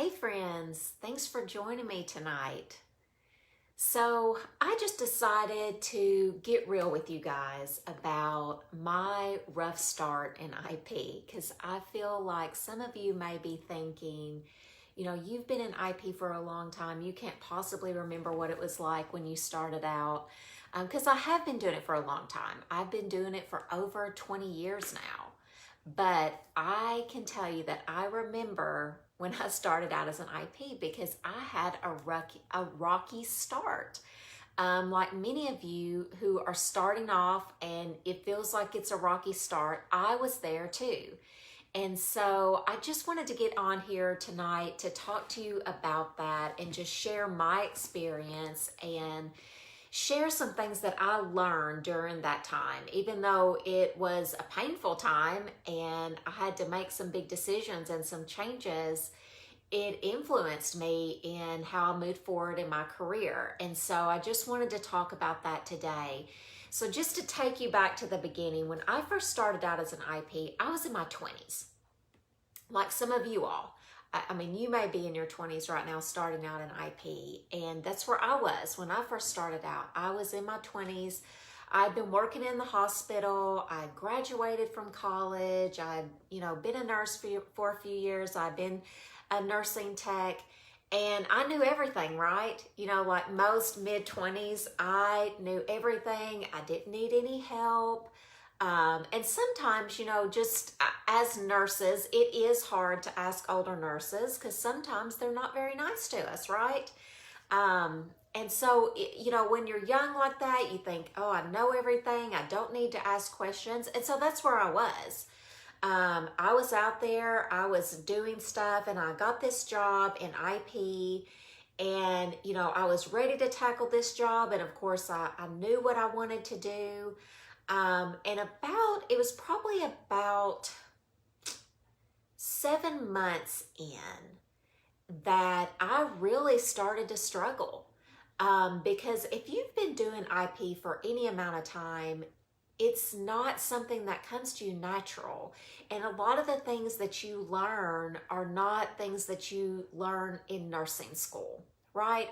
Hey friends, thanks for joining me tonight. So I just decided to get real with you guys about my rough start in IP because I feel like some of you may be thinking, you've been in IP for a long time. You can't possibly remember what it was like when you started out because I have been doing it for a long time. I've been doing it for over 20 years now. But I can tell you that I remember when I started out as an IP because I had a rocky start. Like many of you who are starting off and it feels like it's a rocky start, I was there too. And so I just wanted to get on here tonight to talk to you about that and just share my experience and share some things that I learned during that time. Even though it was a painful time and I had to make some big decisions and some changes, it influenced me in how I moved forward in my career. And so I just wanted to talk about that today. So just to take you back to the beginning, when I first started out as an IP, I was in my 20s, like some of you all. I mean, you may be in your 20s right now starting out in IP, and that's where I was when I first started out. I was in my 20s. I'd been working in the hospital. I graduated from college. I'd, been a nurse for a few years. I'd been a nursing tech, and I knew everything, right? Like most mid-20s, I knew everything. I didn't need any help. And sometimes, just as nurses, it is hard to ask older nurses because sometimes they're not very nice to us, right? And so, when you're young like that, you think, oh, I know everything. I don't need to ask questions. And so that's where I was. I was out there, I was doing stuff, and I got this job in IP. And, I was ready to tackle this job. And of course, I knew what I wanted to do. And it was probably about 7 months in that I really started to struggle. Because if you've been doing IP for any amount of time, it's not something that comes to you natural. And a lot of the things that you learn are not things that you learn in nursing school, right?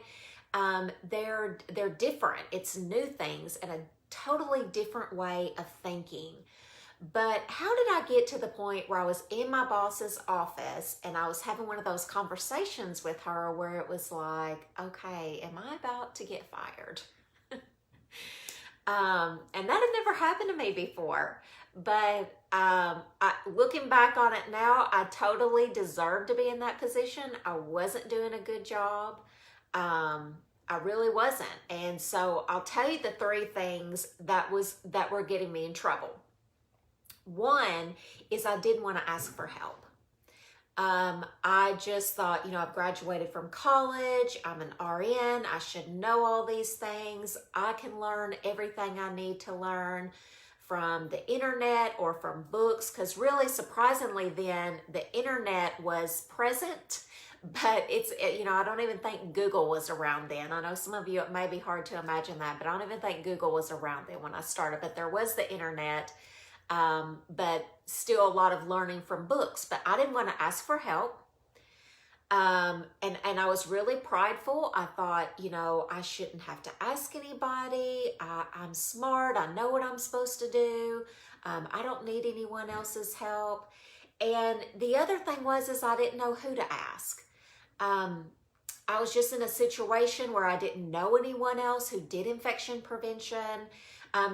They're different. It's new things and a totally different way of thinking. But how did I get to the point where I was in my boss's office and I was having one of those conversations with her where it was like, okay, am I about to get fired? And that had never happened to me before. But looking back on it now, I totally deserved to be in that position. I wasn't doing a good job. I really wasn't. And so I'll tell you the three things that were getting me in trouble. One is I didn't want to ask for help. I just thought, I've graduated from college. I'm an RN. I should know all these things. I can learn everything I need to learn from the internet or from books, because really surprisingly then the internet was present. But it's, I don't even think Google was around then. I know some of you, it may be hard to imagine that, but I don't even think Google was around then when I started. But there was the internet, but still a lot of learning from books. But I didn't want to ask for help. And I was really prideful. I thought, I shouldn't have to ask anybody. I'm smart. I know what I'm supposed to do. I don't need anyone else's help. And the other thing is I didn't know who to ask. I was just in a situation where I didn't know anyone else who did infection prevention.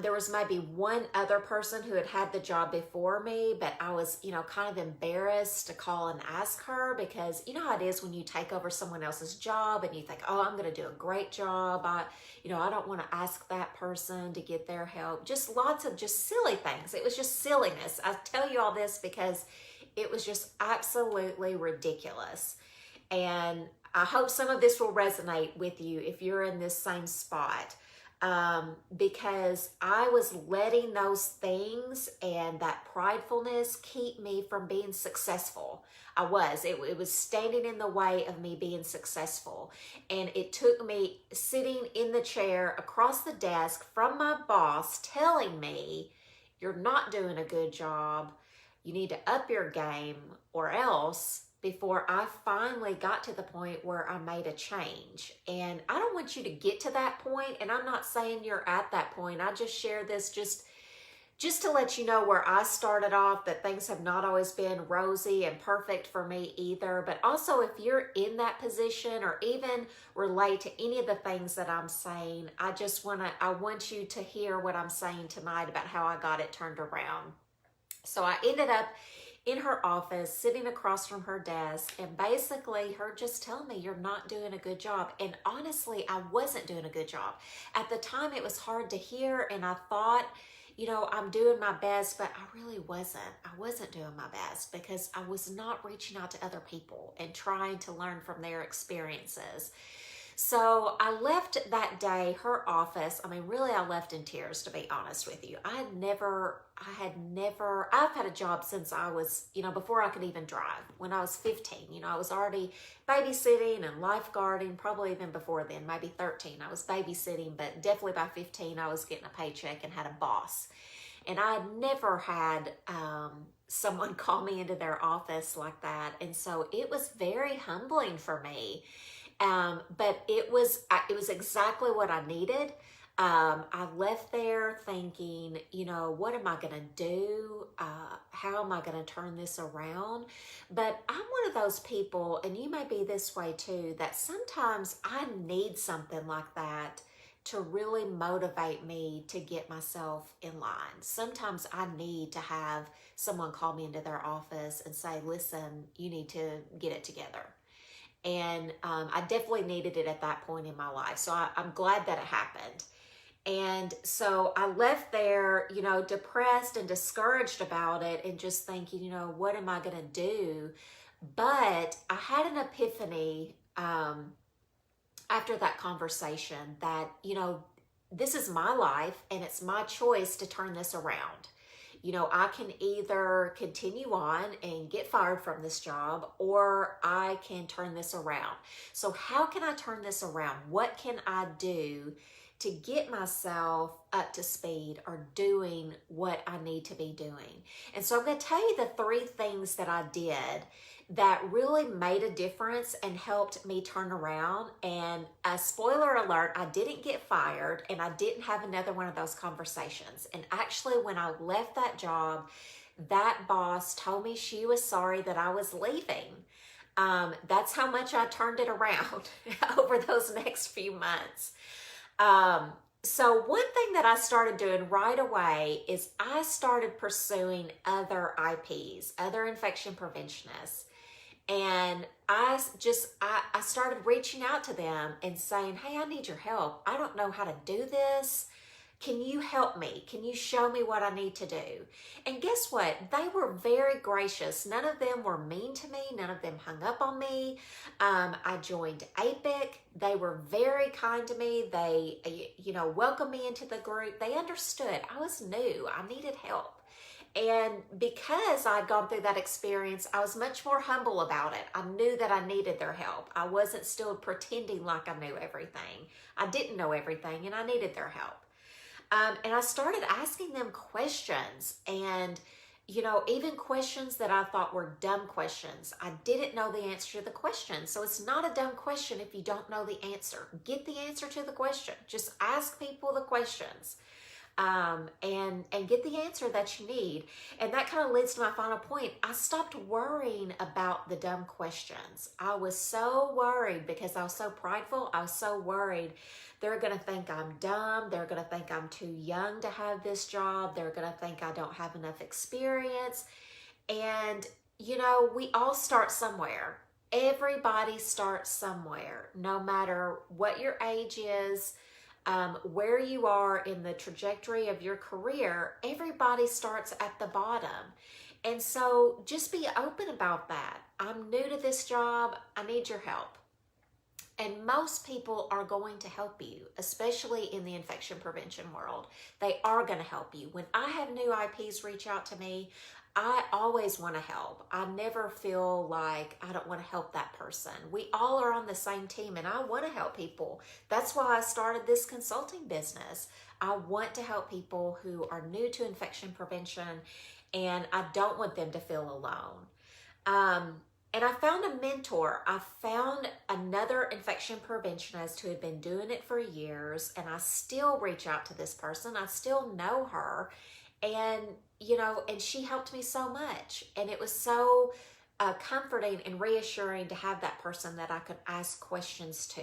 There was maybe one other person who had had the job before me, but I was, kind of embarrassed to call and ask her because you know how it is when you take over someone else's job and you think, oh, I'm going to do a great job. I don't want to ask that person to get their help. Just lots of just silly things. It was just silliness. I tell you all this because it was just absolutely ridiculous. And I hope some of this will resonate with you if you're in this same spot. Because I was letting those things and that pridefulness keep me from being successful. It was standing in the way of me being successful. And it took me sitting in the chair across the desk from my boss telling me, you're not doing a good job. You need to up your game or else before I finally got to the point where I made a change. And I don't want you to get to that point, and I'm not saying you're at that point. I just share this just to let you know where I started off, that things have not always been rosy and perfect for me either. But also, if you're in that position or even relate to any of the things that I'm saying, I want you to hear what I'm saying tonight about how I got it turned around. So I ended up in her office, sitting across from her desk, and basically her just telling me, you're not doing a good job. And honestly, I wasn't doing a good job. At the time, it was hard to hear, and I thought, I'm doing my best, but I really wasn't. I wasn't doing my best because I was not reaching out to other people and trying to learn from their experiences. So I left that day, her office. I mean, really, I left in tears, to be honest with you. I've had a job since I was, before I could even drive. When I was 15, I was already babysitting and lifeguarding, probably even before then, maybe 13. I was babysitting, but definitely by 15, I was getting a paycheck and had a boss. And I had never had someone call me into their office like that. And so it was very humbling for me. But it was exactly what I needed. I left there thinking, what am I going to do? How am I going to turn this around? But I'm one of those people, and you may be this way too, that sometimes I need something like that to really motivate me to get myself in line. Sometimes I need to have someone call me into their office and say, listen, you need to get it together. And I definitely needed it at that point in my life. So I'm glad that it happened. And so I left there, depressed and discouraged about it and just thinking, what am I going to do? But I had an epiphany after that conversation that, this is my life and it's my choice to turn this around. I can either continue on and get fired from this job, or I can turn this around. So how can I turn this around? What can I do to get myself up to speed or doing what I need to be doing? And so I'm going to tell you the 3 things that I did that really made a difference and helped me turn around. And a spoiler alert, I didn't get fired and I didn't have another one of those conversations. And actually, when I left that job, that boss told me she was sorry that I was leaving. That's how much I turned it around over those next few months. So one thing that I started doing right away is I started pursuing other IPs, other infection preventionists. And I started reaching out to them and saying, hey, I need your help. I don't know how to do this. Can you help me? Can you show me what I need to do? And guess what? They were very gracious. None of them were mean to me. None of them hung up on me. I joined APIC. They were very kind to me. They, welcomed me into the group. They understood. I was new. I needed help. And because I'd gone through that experience, I was much more humble about it. I knew that I needed their help. I wasn't still pretending like I knew everything. I didn't know everything, and I needed their help. And I started asking them questions, and, even questions that I thought were dumb questions. I didn't know the answer to the question. So it's not a dumb question if you don't know the answer. Get the answer to the question. Just ask people the questions. And get the answer that you need. And that kind of leads to my final point. I stopped worrying about the dumb questions. I was so worried because I was so prideful. I was so worried they're going to think I'm dumb. They're going to think I'm too young to have this job. They're going to think I don't have enough experience. And, we all start somewhere. Everybody starts somewhere, no matter what your age is. Where you are in the trajectory of your career, everybody starts at the bottom. And so just be open about that. I'm new to this job. I need your help. And most people are going to help you, especially in the infection prevention world. They are going to help you. When I have new IPs reach out to me, I always want to help. I never feel like I don't want to help that person. We all are on the same team, and I want to help people. That's why I started this consulting business. I want to help people who are new to infection prevention, and I don't want them to feel alone. And I found a mentor. I found another infection preventionist who had been doing it for years, and I still reach out to this person. I still know her, and and she helped me so much. And it was so comforting and reassuring to have that person that I could ask questions to.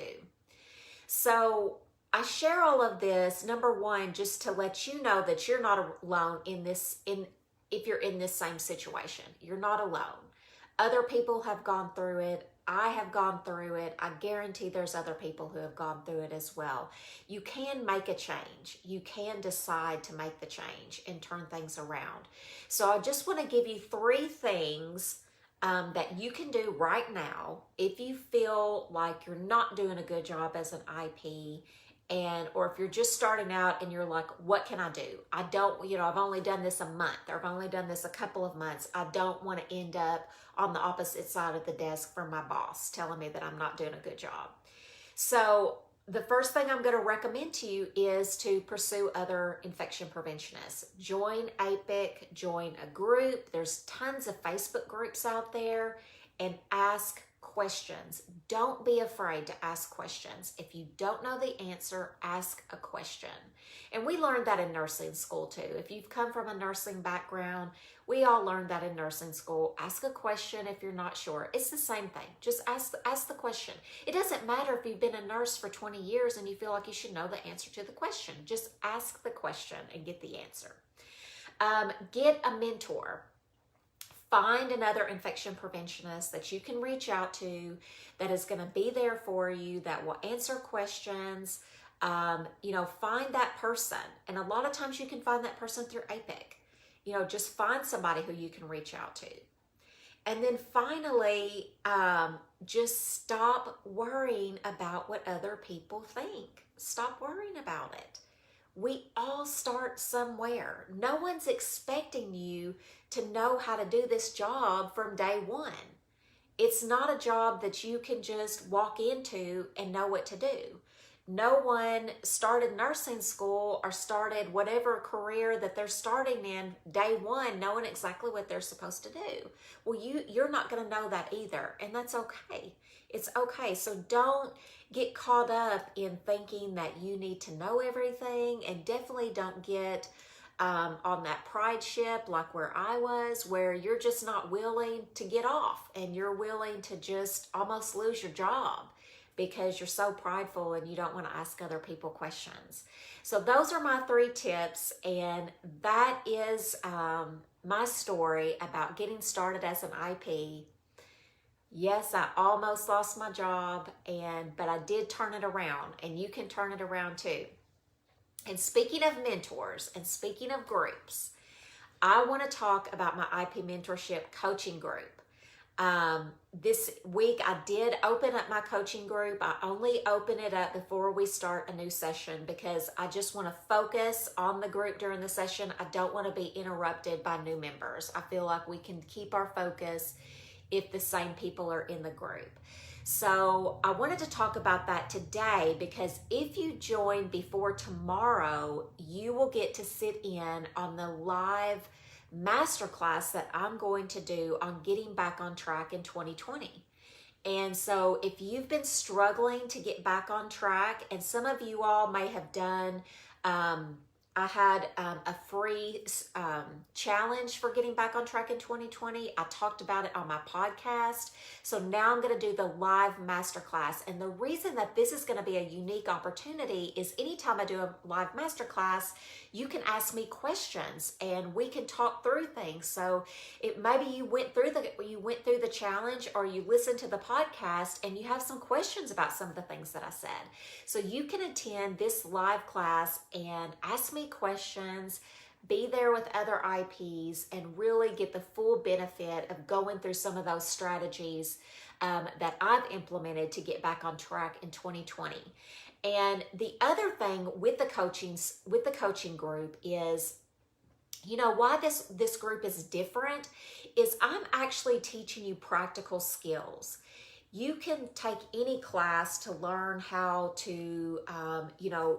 So I share all of this, number one, just to let you know that you're not alone if you're in this same situation. You're not alone. Other people have gone through it. I have gone through it. I guarantee there's other people who have gone through it as well. You can make a change. You can decide to make the change and turn things around. So I just want to give you 3 things that you can do right now if you feel like you're not doing a good job as an IP, or if you're just starting out and you're like, what can I do? I don't, I've only done this a month, or I've only done this a couple of months. I don't want to end up on the opposite side of the desk from my boss telling me that I'm not doing a good job. So the first thing I'm going to recommend to you is to pursue other infection preventionists. Join APIC, join a group. There's tons of Facebook groups out there, and ask questions. Don't be afraid to ask questions. If you don't know the answer, ask a question. And we learned that in nursing school too. If you've come from a nursing background, we all learned that in nursing school. Ask a question if you're not sure. It's the same thing. Just ask the question. It doesn't matter if you've been a nurse for 20 years and you feel like you should know the answer to the question. Just ask the question and get the answer. Get a mentor. Find another infection preventionist that you can reach out to that is going to be there for you, that will answer questions. Find that person. And a lot of times you can find that person through APIC. Just find somebody who you can reach out to. And then finally, just stop worrying about what other people think. Stop worrying about it. We all start somewhere. No one's expecting you to know how to do this job from day one. It's not a job that you can just walk into and know what to do. No one started nursing school or started whatever career that they're starting in day one knowing exactly what they're supposed to do. Well, you're not going to know that either, and that's okay. It's okay. So don't get caught up in thinking that you need to know everything, and definitely don't get on that pride ship like where I was, where you're just not willing to get off and you're willing to just almost lose your job because you're so prideful and you don't want to ask other people questions. So those are my 3 tips, and that is my story about getting started as an IP. Yes, I almost lost my job, but I did turn it around, and you can turn it around too. And speaking of mentors and speaking of groups, I want to talk about my IP mentorship coaching group. This week I did open up my coaching group. I only open it up before we start a new session because I just want to focus on the group during the session. I don't want to be interrupted by new members. I feel like we can keep our focus if the same people are in the group. So I wanted to talk about that today because if you join before tomorrow, you will get to sit in on the live masterclass that I'm going to do on getting back on track in 2020. And so if you've been struggling to get back on track, and some of you all may have done, I had a free challenge for getting back on track in 2020. I talked about it on my podcast. So now I'm going to do the live masterclass. And the reason that this is going to be a unique opportunity is anytime I do a live masterclass, you can ask me questions and we can talk through things. So maybe you went through the challenge, or you listened to the podcast and you have some questions about some of the things that I said. So you can attend this live class and ask me questions, be there with other IPs, and really get the full benefit of going through some of those strategies that I've implemented to get back on track in 2020. And the other thing with the coaching group is, why this group is different is I'm actually teaching you practical skills. You can take any class to learn how to,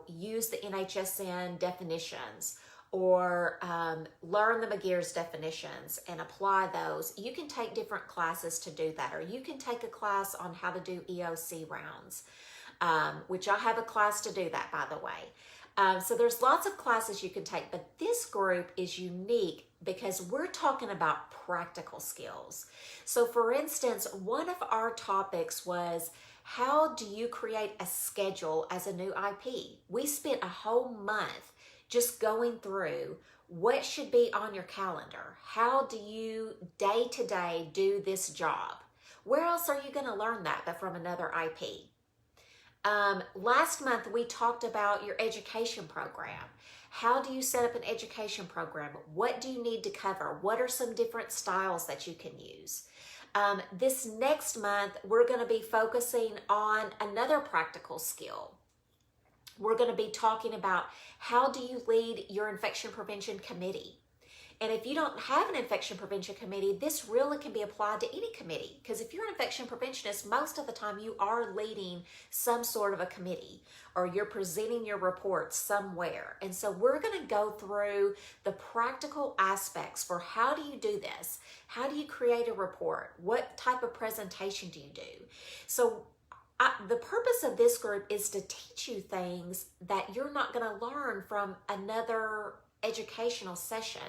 use the NHSN definitions, or learn the McGear's definitions and apply those, you can take different classes to do that. Or you can take a class on how to do EOC rounds, which I have a class to do that, by the way. So there's lots of classes you can take, but this group is unique because we're talking about practical skills. So for instance, one of our topics was, how do you create a schedule as a new IP? We spent a whole month just going through what should be on your calendar. How do you day to day do this job? Where else are you going to learn that but from another IP? Last month, we talked about your education program. How do you set up an education program? What do you need to cover? What are some different styles that you can use? This next month, we're going to be focusing on another practical skill. We're going to be talking about, how do you lead your infection prevention committee? And if you don't have an infection prevention committee, this really can be applied to any committee. Because if you're an infection preventionist, most of the time you are leading some sort of a committee, or you're presenting your reports somewhere. And so we're going to go through the practical aspects for, how do you do this? How do you create a report? What type of presentation do you do? So the purpose of this group is to teach you things that you're not going to learn from another educational session.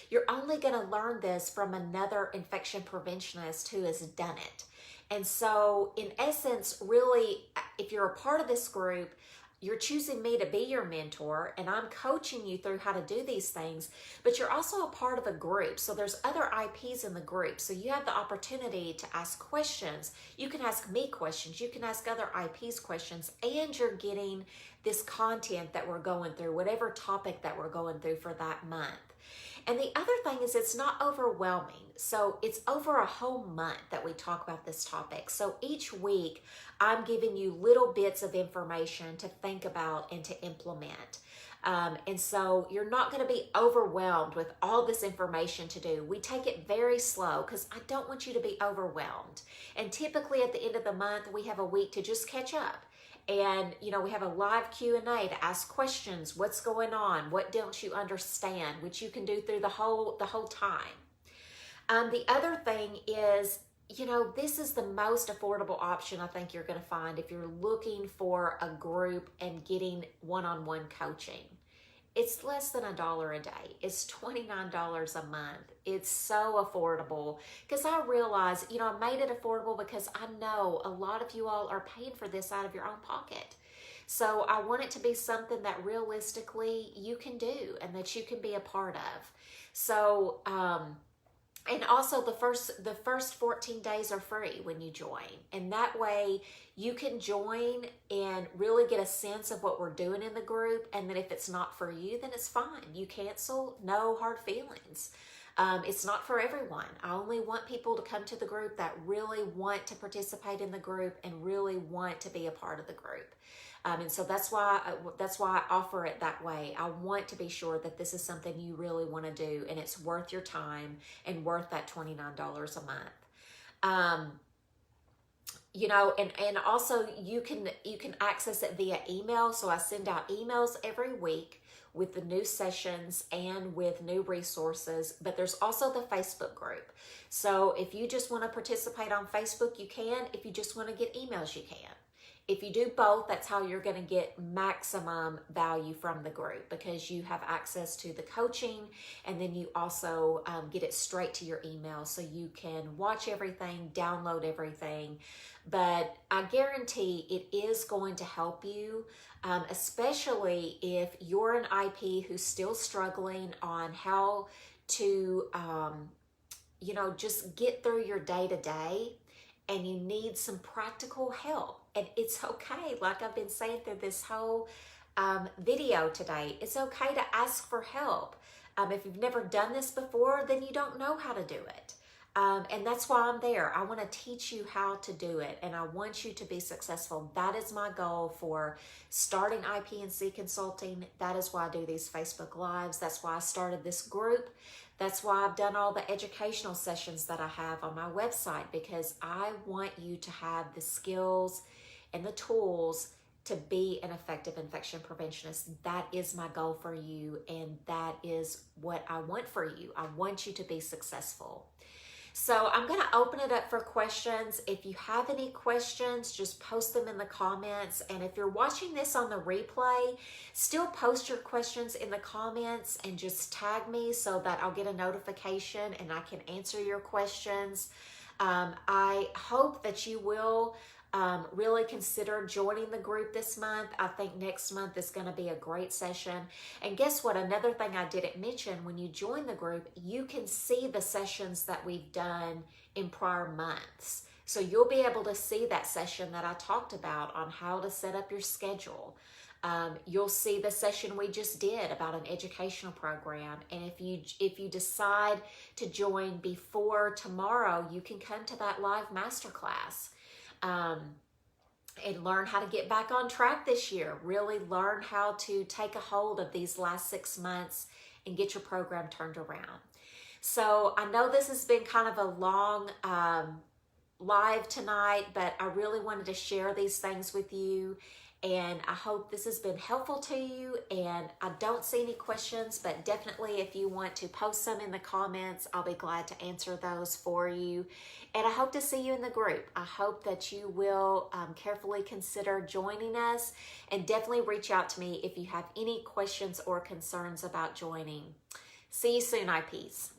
You're only going to learn this from another infection preventionist who has done it. And so in essence, really, if you're a part of this group, you're choosing me to be your mentor, and I'm coaching you through how to do these things, but you're also a part of a group. So there's other IPs in the group. So you have the opportunity to ask questions. You can ask me questions. You can ask other IPs questions, and you're getting this content that we're going through, whatever topic that we're going through for that month. And the other thing is, it's not overwhelming. So it's over a whole month that we talk about this topic. So each week, I'm giving you little bits of information to think about and to implement. And so you're not going to be overwhelmed with all this information to do. We take it very slow because I don't want you to be overwhelmed. And typically at the end of the month, we have a week to just catch up. And, we have a live Q&A to ask questions. What's going on? What don't you understand? Which you can do through the whole time. The other thing is, this is the most affordable option I think you're going to find if you're looking for a group and getting one-on-one coaching. It's less than $1 a day. It's $29 a month. It's so affordable because I realize, I made it affordable because I know a lot of you all are paying for this out of your own pocket. So I want it to be something that realistically you can do and that you can be a part of. So, and also the first 14 days are free when you join. And that way you can join and really get a sense of what we're doing in the group. And then if it's not for you, then it's fine. You cancel, no hard feelings. It's not for everyone. I only want people to come to the group that really want to participate in the group and really want to be a part of the group. And so that's why I offer it that way. I want to be sure that this is something you really want to do, and it's worth your time and worth that $29 a month. And also you can access it via email. So I send out emails every week with the new sessions and with new resources, but there's also the Facebook group. So if you just want to participate on Facebook, you can. If you just want to get emails, you can. If you do both, that's how you're going to get maximum value from the group, because you have access to the coaching, and then you also get it straight to your email, so you can watch everything, download everything. But I guarantee it is going to help you, especially if you're an IP who's still struggling on how to, just get through your day-to-day, and you need some practical help. And it's okay, like I've been saying through this whole video today, it's okay to ask for help. If you've never done this before, then you don't know how to do it. And that's why I'm there. I want to teach you how to do it, and I want you to be successful. That is my goal for starting IP&C consulting. That is why I do these Facebook Lives. That's why I started this group. That's why I've done all the educational sessions that I have on my website, because I want you to have the skills and the tools to be an effective infection preventionist. That is my goal for you, and that is what I want for you. I want you to be successful. So I'm going to open it up for questions. If you have any questions, just post them in the comments. And if you're watching this on the replay, still post your questions in the comments and just tag me so that I'll get a notification and I can answer your questions. I hope that you will really consider joining the group this month. I think next month is going to be a great session. And guess what? Another thing I didn't mention, when you join the group, you can see the sessions that we've done in prior months. So you'll be able to see that session that I talked about on how to set up your schedule. You'll see the session we just did about an educational program. And if you decide to join before tomorrow, you can come to that live masterclass. And learn how to get back on track this year. Really learn how to take a hold of these last 6 months and get your program turned around. So I know this has been kind of a long live tonight, but I really wanted to share these things with you. And I hope this has been helpful to you. And I don't see any questions, but definitely if you want to post some in the comments, I'll be glad to answer those for you. And I hope to see you in the group. I hope that you will carefully consider joining us, and definitely reach out to me if you have any questions or concerns about joining. See you soon, IPs.